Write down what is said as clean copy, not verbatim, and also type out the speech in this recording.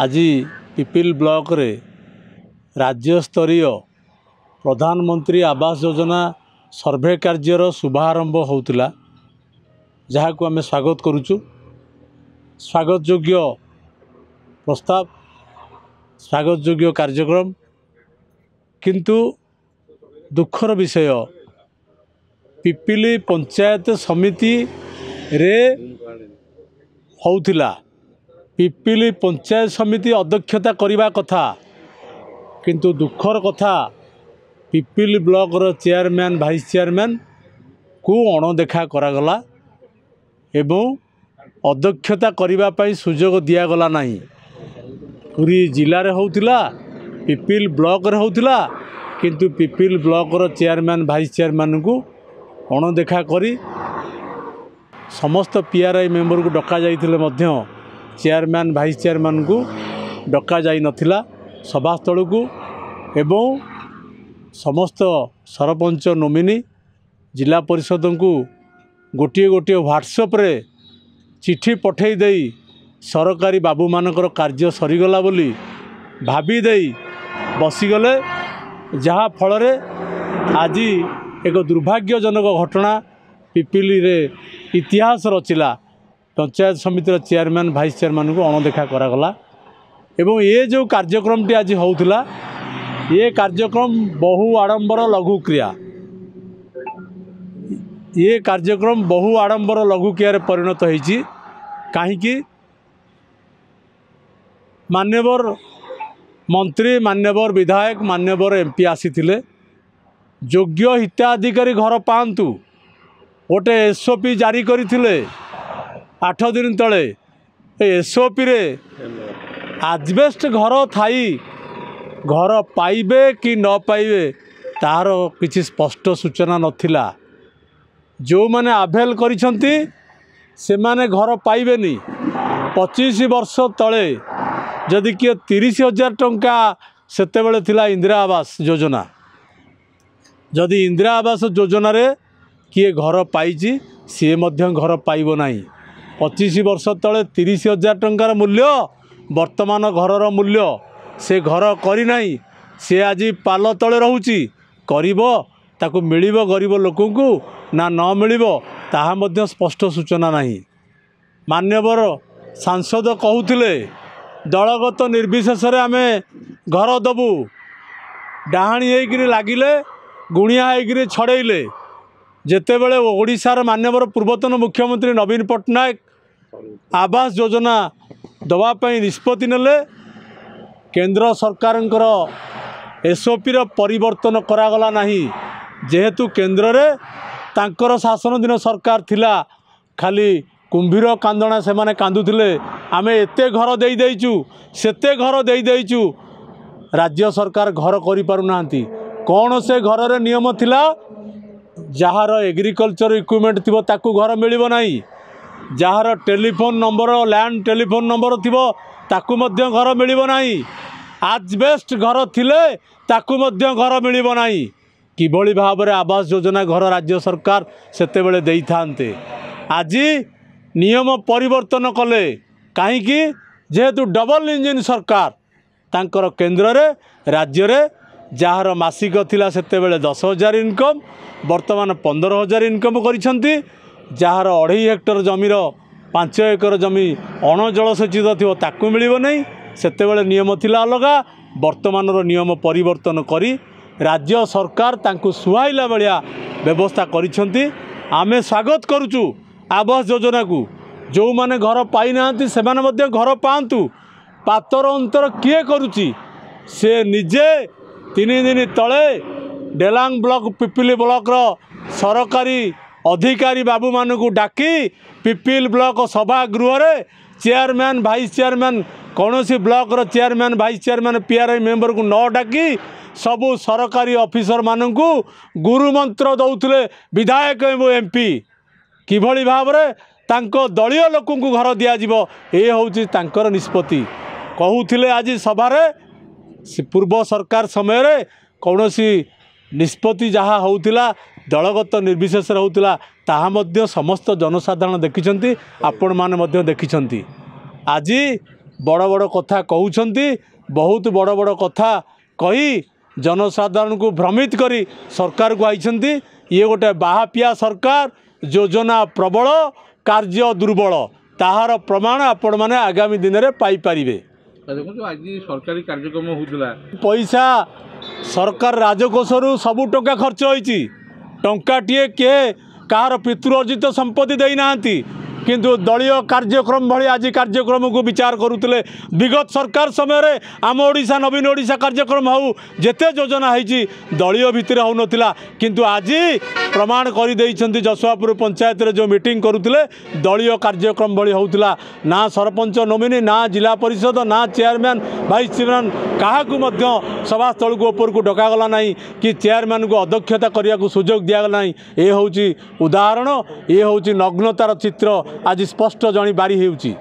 आज पिपिल ब्लॉक रे राज्य स्तरीय प्रधानमंत्री आवास योजना सर्वे कार्यर शुभारंभ होउतिला, जहाँ को आम स्वागत करुचु। स्वागत योग्य प्रस्ताव, स्वागत योग्य कार्यक्रम, किंतु दुखर विषय पिपिली पंचायत समिति रे होउतिला। पिपिली पंचायत समिति अध्यक्षता करने कथा, किंतु दुखर कथा पिपिली ब्लॉक रो चेयरमैन वाइस चेयरमैन को अणदेखा करागला एवं अध्यक्षता करने सुजोग दिगला नहीं। पूरी जिले में होउतिला, पिपिल ब्लॉक रे होउतिला, किंतु पिपिल ब्लॉक रो चेयरमैन वाइस चेयरमैन को अणदेखा करी समस्त पीआरआई मेंबर को डका जाइथिले मध्य चेयरमैन वाइस चेयरमैन को डका जाई नथिला सभास्थल को, एवं समस्त सरपंच नोमिनी जिला परिषद को गोटे गोटे व्हाट्सएप रे चिठी पठेई देई सरकारी बाबू मानकर कार्य सरीगला बोली भाभी देई बसीगले, जहाँ फल रे आज एक दुर्भाग्यजनक घटना पिपिली रे इतिहास रचिला। पंचायत समितिर चेयरमैन वाइस चेयरमैन को अणदेखा करागला एवं ये जो कार्यक्रम टी आज होउतिला, ये कार्यक्रम बहु आडंबर लघु क्रिया, ये कार्यक्रम बहु आडंबर लघु क्रिया परिणत होइछि। काहीकि मान्यवर मंत्री, मान्यवर विधायक, मान्यवर एमपी आसीथिले, योग्य हिताधिकारी घर पांतु गोटे एसओपी जारी करथिले 8 दिन तले। एसओपी रे आजबेस्ट घर थाई घर पाइबे कि न पाइबे तार किसी स्पष्ट सूचना नथिला। जो माने आभेल करिसंती से माने घर पाइबेनी। 25 वर्ष तले जदि किए 30,000 टंका सेते बेले थिला इंदिरा आवास योजना, जदि इंदिरा आवास योजना रे किए घर पाइछि सी मध्य घर पाइबो नाही। 25 वर्ष तले 30,000 टंकार मूल्य, वर्तमान घरर मूल्य से घर करी नाही, से आज पाल तले रहूची। करिबो ताकू मिलिबो गरीब लोकों को ना न मिलिबो ताहा मध्य स्पष्ट सूचना नाही। मान्यवर सांसद कहूथिले दलगत निर्विशेष रे आमे घर दबु, डाहाणी होइकिरी लागिले, गुणिया होइकिरी छड़ेइले। जेतेबेले ओडिशार मान्यवर पूर्वतन मुख्यमंत्री नवीन पट्टनायक आवास योजना दवापाई निष्पत्ति नेले, केंद्र सरकारंकर एसओपी रो परिवर्तन करागला नहीं। जेहेतु केंद्र रे तांकर शासन दिन सरकार थिला, खाली कुंभीर कांदणा से माने कांदुथिले, आमे एते घर देई देइचु, सेते घर देई देइचु, राज्य सरकार घर करि पारु नांती। कोन से घर रे नियम थिला, जहार एग्रीकल्चर इक्विपमेंट थिबो ताकू घर मिलिबो नाही, जहार telephone number, land telephone number थिबो ताकू मध्य घर मिलिबो नाही। आजबेस्ट घर थिले ताकू मध्य घर मिलिबो नाही। किभली भाव रे आवास योजना घर राज्य सरकार सेते बेले देई थांते। आज नियम परिवर्तन कले, काहीकि जेहेतु डबल इंजिन सरकार तांकर केंद्र रे राज्य रे जहार मासिक थिला सेते बेले 10,000 इनकम, वर्तमान 15,000 इनकम करिसंती। जहार 2.5 हेक्टर जमीर 5 एकर जमी अण जलसेचित थी ताकू मिलिबो नहीं। सेते बेले नियम थिला अलगा, वर्तमान नियम परिवर्तन करी राज्य सरकार तांकू सुहाइला बेलिया व्यवस्था करिसंती। आमे स्वागत करुचु आवास योजना को। जो माने घर पाई नांती से माने मध्य घर पांतु। पातर अंतर किए करुची, से निजे 3 दिन तले डेलांग ब्लॉक पिपिली ब्लॉक रो सरकारी अधिकारी बाबू मानू को डाकी पिपिल ब्लॉक सभागृह रे चेयरमैन वाइस चेयरमैन कौन सी ब्लॉक रो chairman vice chairman PRI member को न डाकी सबू सरकारी ऑफिसर मानू को गुरु मंत्र दौले विधायक एवं एमपी किभली भाव रे तांको दलीय लोक को घर दिज्व ये हूँ तांकर निष्पत्ति। कहूथिले आज सभारे पूर्व सरकार समय रे कौन सी निष्पत्ति जहाँ होउतिला दलगत निर्विशेष होउतिला ताहा मध्य समस्त जनसाधारण देखिछंती, आपण माने मध्य देखिछंती। आज बड़ बड़ कथा कहउछंती बहुत बड़ बड़ कथा कही जनसाधारण को भ्रमित करी सरकार को आइछंती। ये गोटे बाहापिया सरकार योजना प्रबल कार्य दुर्बल ताहार प्रमाण आपण माने आगामी दिन में पाइपर। देखो आज सरकारी कार्यक्रम होता पैसा सरकार राजकोषरू सबू टंका खर्च होइछि टंकाटीए किए कहार पितृ अर्जित संपत्ति देना किंतु दलीय कार्यक्रम भली आज कार्यक्रम को विचार करुले। विगत सरकार समय आम ओडिशा नवीन ओडिशा कार्यक्रम हो जेते योजना होती दलीय भितर हो नथिला किंतु आज प्रमाण कर देइछंती जसुआपुर पंचायत रे जो मीटिंग करुले दलीय कार्यक्रम भली होउतला ना सरपंच नोमिनी ना जिला परिषद ना चेयरमैन वाइस चेयरमैन क्या सभास्थल को ऊपर को डकागला नहीं कि चेयरमैन को अध्यक्षता करने को सुजोग दिगला नहीं। ये हूँ उदाहरण ये हूँ नग्नतार चित्र आज स्पष्ट जणी बारी होउची।